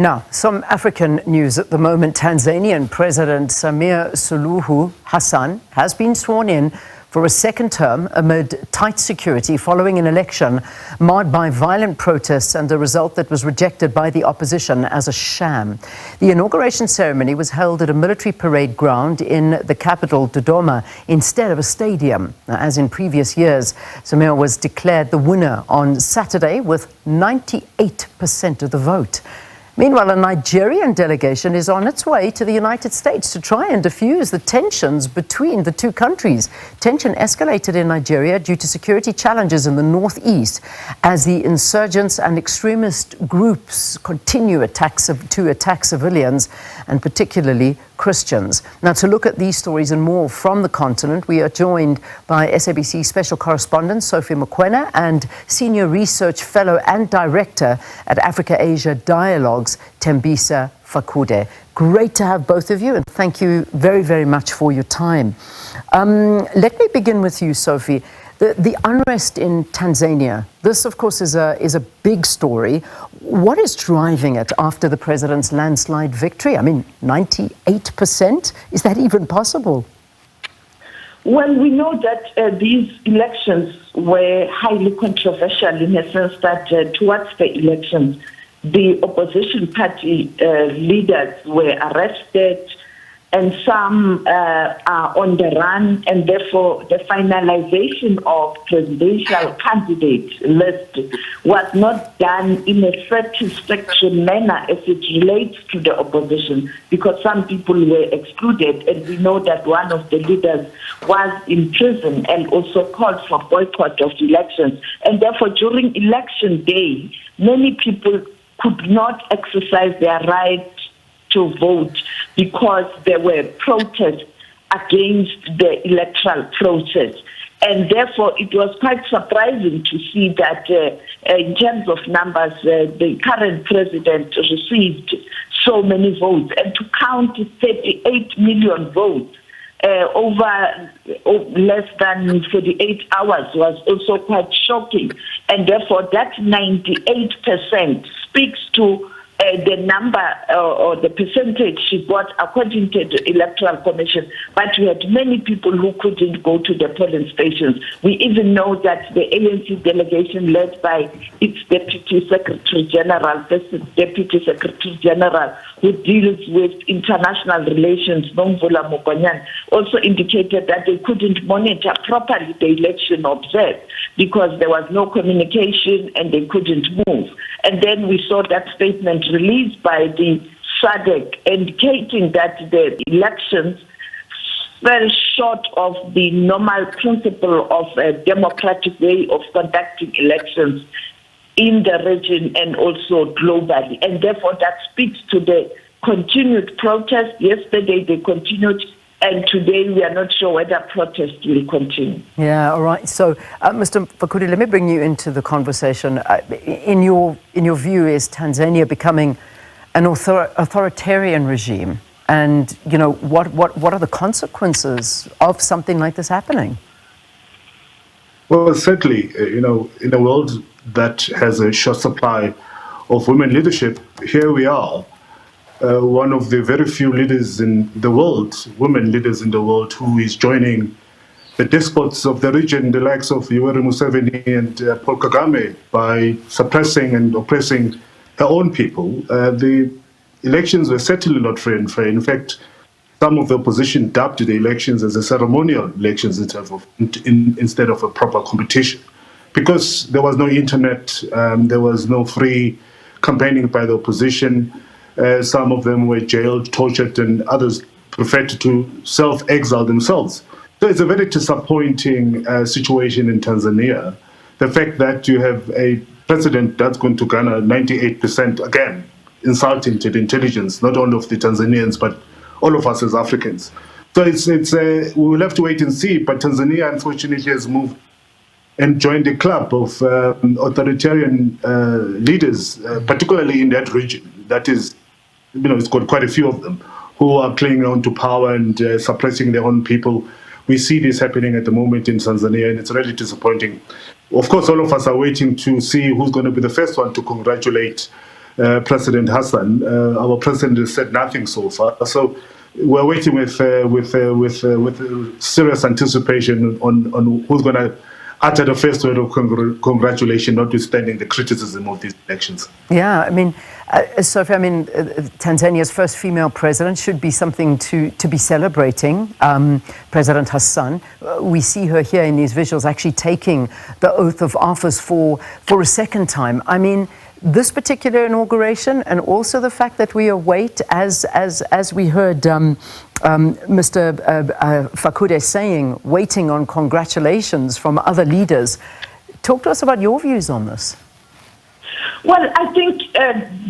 Now, some African news at the moment. Tanzanian President Samia Suluhu Hassan has been sworn in for a second term amid tight security following an election marred by violent protests and a result that was rejected by the opposition as a sham. The inauguration ceremony was held at a military parade ground in the capital, Dodoma, instead of a stadium. Now, as in previous years, Samia was declared the winner on Saturday with 98% of the vote. Meanwhile, a Nigerian delegation is on its way to the United States to try and defuse the tensions between the two countries. Tension escalated in Nigeria due to security challenges in the northeast as the insurgents and extremist groups continue to attack civilians and particularly Christians. Now, to look at these stories and more from the continent, we are joined by SABC Special Correspondent Sophie Mokoena and Senior Research Fellow and Director at Africa-Asia Dialogues, Thembisa Fakude. Great to have both of you, and thank you very, very much for your time. Let me begin with you, Sophie. The unrest in Tanzania, this, of course, is a big story. What is driving it after the president's landslide victory? I mean, 98%? Is that even possible? Well, we know that these elections were highly controversial in the sense that towards the elections, the opposition party leaders were arrested, and some are on the run, and therefore the finalization of presidential candidate list was not done in a satisfactory manner as it relates to the opposition, because some people were excluded, and we know that one of the leaders was in prison and also called for boycott of elections. And therefore, during election day, many people could not exercise their right to vote because there were protests against the electoral process. And therefore, it was quite surprising to see that in terms of numbers, the current president received so many votes. And to count 38 million votes over less than 48 hours was also quite shocking. And therefore, that 98% speaks to the number or the percentage she got according to the Electoral Commission. But we had many people who couldn't go to the polling stations. We even know that the ANC delegation led by its Deputy Secretary General, Deputy Secretary General, who deals with international relations, Mokoena, also indicated that they couldn't monitor properly the election observed because there was no communication and they couldn't move. And then we saw that statement released by the SADC indicating that the elections fell short of the normal principle of a democratic way of conducting elections in the region and also globally. And therefore, that speaks to the continued protest. Yesterday, they continued, and today we are not sure whether protests will continue. Yeah, all right. So, Mr. Fakude, let me bring you into the conversation. In your view, is Tanzania becoming an authoritarian regime? And, you know, what are the consequences of something like this happening? Well, certainly, in a world that has a short supply of women leadership, here we are. One of the very few leaders in the world, women leaders in the world, who is joining the despots of the region, the likes of Yoweri Museveni and Paul Kagame, by suppressing and oppressing her own people. The elections were certainly not free and fair. In fact, some of the opposition dubbed the elections as a ceremonial elections instead of a proper competition, because there was no internet, there was no free campaigning by the opposition. Some of them were jailed, tortured, and others preferred to self-exile themselves. So it's a very disappointing situation in Tanzania. The fact that you have a president that's going to garner 98%, again, insulting to the intelligence, not only of the Tanzanians, but all of us as Africans. So we will have to wait and see, but Tanzania, unfortunately, has moved and joined the club of authoritarian leaders, particularly in that region. That is, it's got quite a few of them who are clinging on to power and suppressing their own people. We see this happening at the moment in Tanzania, and it's really disappointing. Of course, all of us are waiting to see who's going to be the first one to congratulate President Hassan. Our president has said nothing so far. So we're waiting with serious anticipation on who's going to utter the first word of congratulations, notwithstanding the criticism of these elections. Yeah, I mean, Sophie, I mean, Tanzania's first female president should be something to be celebrating. President Hassan, we see her here in these visuals actually taking the oath of office for a second time. I mean, this particular inauguration, and also the fact that we await, as we heard Mr. Fakude saying, waiting on congratulations from other leaders. Talk to us about your views on this. Well, I think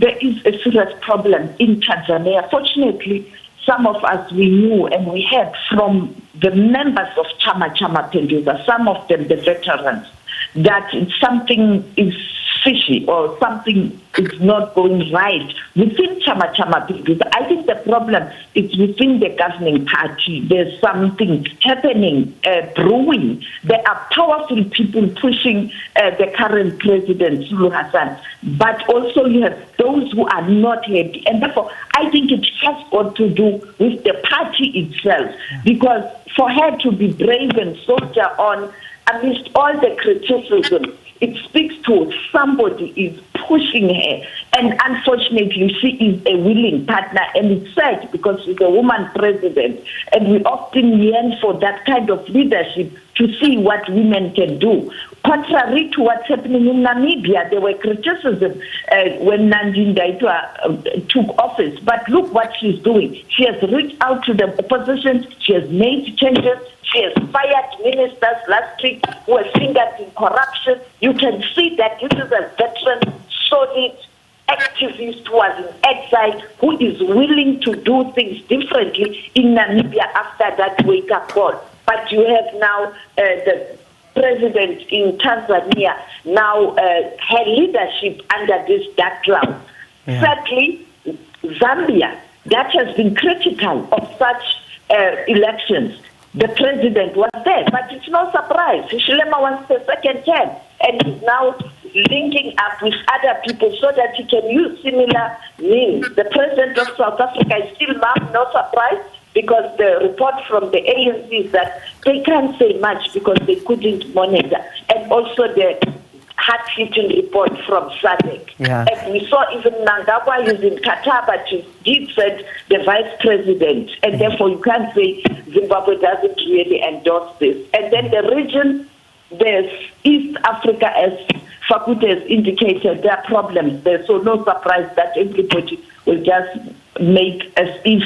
there is a serious problem in Tanzania. Fortunately, some of us we knew and we heard from the members of Chama Penduza, some of them the veterans, that something is fishy or something is not going right within Chama Penduza. I think the problem is within the governing party. There's something happening, brewing. There are powerful people pushing the current president, Suluhu Hassan, but also you have those who are not happy. And therefore, I think it has got to do with the party itself, because for her to be brave and soldier on amidst all the criticism, it speaks to somebody is pushing her. And unfortunately, she is a willing partner. And it's sad because she's a woman president. And we often yearn for that kind of leadership to see what women can do. Contrary to what's happening in Namibia, there were criticism when Nandi Ndaitwah took office. But look what she's doing. She has reached out to the opposition. She has made changes. She has fired ministers last week who were fingered in corruption. You can see that this is a veteran, solid activist who was in exile, who is willing to do things differently in Namibia after that wake-up call. But you have now the president in Tanzania, now her leadership under this dark cloud. Yeah. Thirdly, Zambia, that has been critical of such elections. The president was there, but it's no surprise. Hichilema wants a second term, and he's now linking up with other people so that he can use similar means. The president of South Africa is still no surprise, because the report from the ANC is that they can't say much because they couldn't monitor. And also the hard-hitting report from SADC. Yeah. And we saw even Mnangagwa is in Qatar, but he did said the vice president. And therefore you can't say Zimbabwe doesn't really endorse this. And then the region, there's East Africa, as Fakude has indicated, there are problems there. So no surprise that everybody will just make as if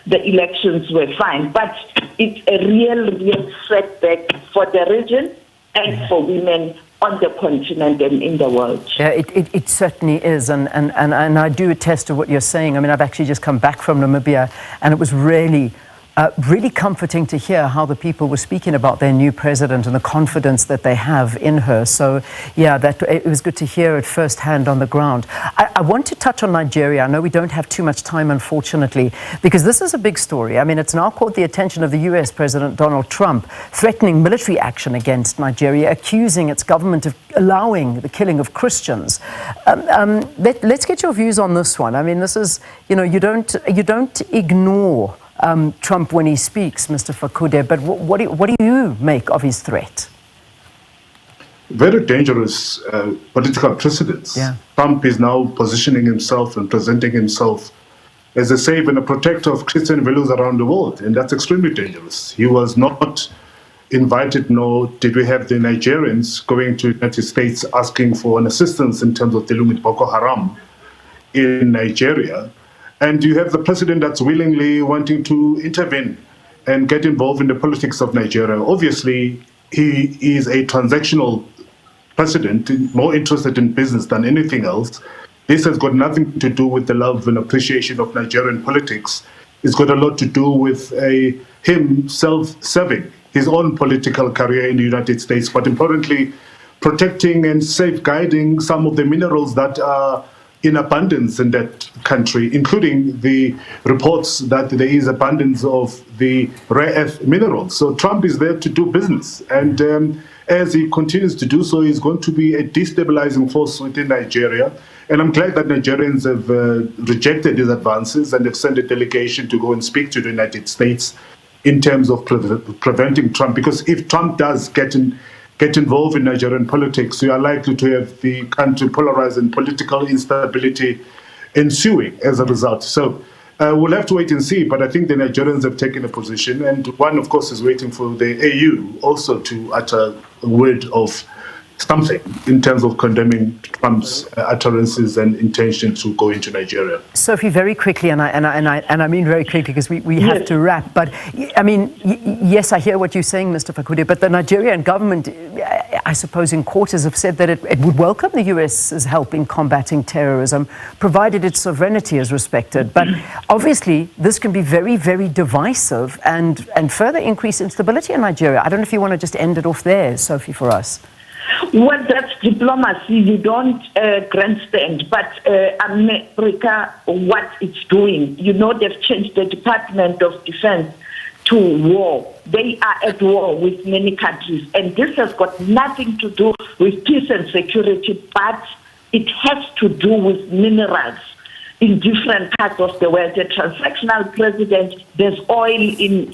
the elections were fine. But it's a real setback for the region and for women on the continent and in the world. Yeah, it certainly is, and I do attest to what you're saying. I mean, I've actually just come back from Namibia, and it was really comforting to hear how the people were speaking about their new president and the confidence that they have in her. So, yeah, it was good to hear it firsthand on the ground. I want to touch on Nigeria. I know we don't have too much time, unfortunately, because this is a big story. I mean, it's now caught the attention of the US President Donald Trump, threatening military action against Nigeria, accusing its government of allowing the killing of Christians. Let's get your views on this one. I mean, this is, you don't ignore Trump when he speaks, Mr. Fakude, but what do you make of his threat? Very dangerous political precedents. Yeah. Trump is now positioning himself and presenting himself as a savior and a protector of Christian values around the world, and that's extremely dangerous. He was not invited, nor did we have the Nigerians going to the United States asking for an assistance in terms of dealing with Boko Haram in Nigeria. And you have the president that's willingly wanting to intervene and get involved in the politics of Nigeria. Obviously, he is a transactional president, more interested in business than anything else. This has got nothing to do with the love and appreciation of Nigerian politics. It's got a lot to do with him self-serving his own political career in the United States, but importantly, protecting and safeguarding some of the minerals that are in abundance in that country, including the reports that there is abundance of the rare earth minerals. So Trump is there to do business. And as he continues to do so, he's going to be a destabilizing force within Nigeria. And I'm glad that Nigerians have rejected these advances and have sent a delegation to go and speak to the United States in terms of preventing Trump. Because if Trump does get involved in Nigerian politics, we are likely to have the country polarized and political instability ensuing as a result. So we'll have to wait and see. But I think the Nigerians have taken a position. And one, of course, is waiting for the AU also to utter a word of something in terms of condemning Trump's utterances and intention to go into Nigeria. Sophie, very quickly, and I mean very quickly because we have to wrap. But I mean, yes, I hear what you're saying, Mr. Fakude. But the Nigerian government, I suppose, in quarters have said that it would welcome the US's help in combating terrorism, provided its sovereignty is respected. But obviously, this can be very, very divisive and further increase instability in Nigeria. I don't know if you want to just end it off there, Sophie, for us. Well, that's diplomacy. You don't grandstand. But America, what it's doing, they've changed the Department of Defense to war. They are at war with many countries. And this has got nothing to do with peace and security, but it has to do with minerals in different parts of the world. The transactional president, there's oil in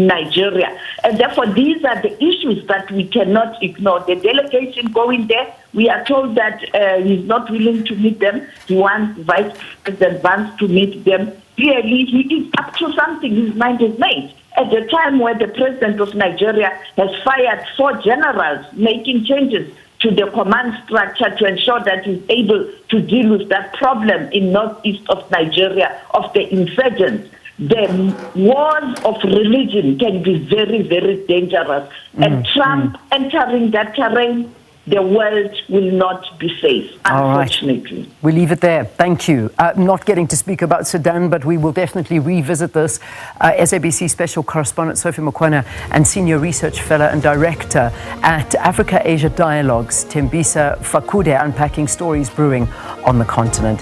Nigeria. And therefore, these are the issues that we cannot ignore. The delegation going there, we are told that he's not willing to meet them. He wants Vice President Vance to meet them. Clearly, he is up to something. His mind is made. At the time where the president of Nigeria has fired 4 generals, making changes to the command structure to ensure that he's able to deal with that problem in northeast of Nigeria of the insurgents. The wars of religion can be very, very dangerous. And Trump entering that terrain, the world will not be safe, unfortunately. All right. We'll leave it there. Thank you. Not getting to speak about Sudan, but we will definitely revisit this. SABC Special Correspondent Sophie Mokoena and Senior Research Fellow and Director at Africa-Asia Dialogues, Thembisa Fakude, unpacking stories brewing on the continent.